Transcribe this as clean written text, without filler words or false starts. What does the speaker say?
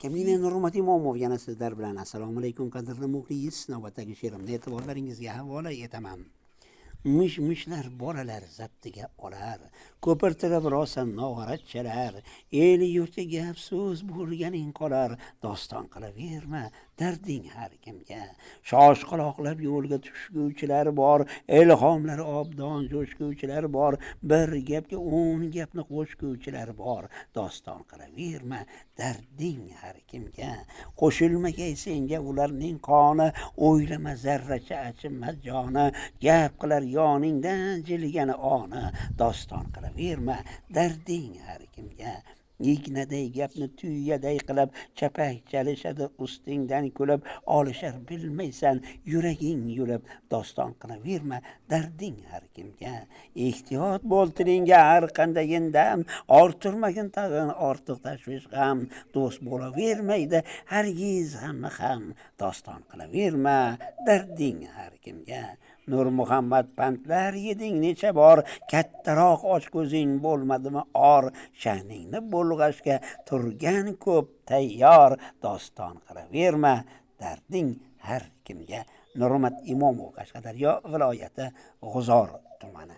Kamina Nurmat Imomov yana sizlar bilan. Assalomu alaykum qadrli muxlis. Navbatdagi she'rimni e'tiborlaringizga havola etaman. Mishmishlar bolalar zaptiga olar, ko'pirtirib rosa nog'ora chalar, eli yurtiga afsus bo'lganing qolar, doston qilaverma darding har kimga. Shoshqaloqlab yo'lga tushguvchilar bor, ilhomlari obdon jo'shguvchilar bor, bir gapga 10 gapni qo'shguvchilar bor, doston qilaverma darding har kimga. Qo'shilmagay senga ularning qoni, o'ylama zarracha achinma joni, gap qilar yoningdan jilgani oni, doston qilaverma darding har kimga. Ignaday gapni tuyaday qilib, chapak chalishadi ustingdan kulib, olishar bilmaysan yuraging yulib, doston qilaverma darding har kimga. Ehtiyot bo'l tilingga har qandayin dam, orttirmagin tag'in ortiq tashvish ham, do'st bo'lavermaydi hargiz hamma ham, doston qilaverma darding har kimga. Nur Muhammad pantlar yeding necha bor, kattaroq och ko'zing bo'lmadimi or, sha'ningni bulg'ashga turgan ko'p tayyor, doston qilaverma darding har kimga. Nurmat Imomov, Qashqadaryo viloyati G'uzor tumani.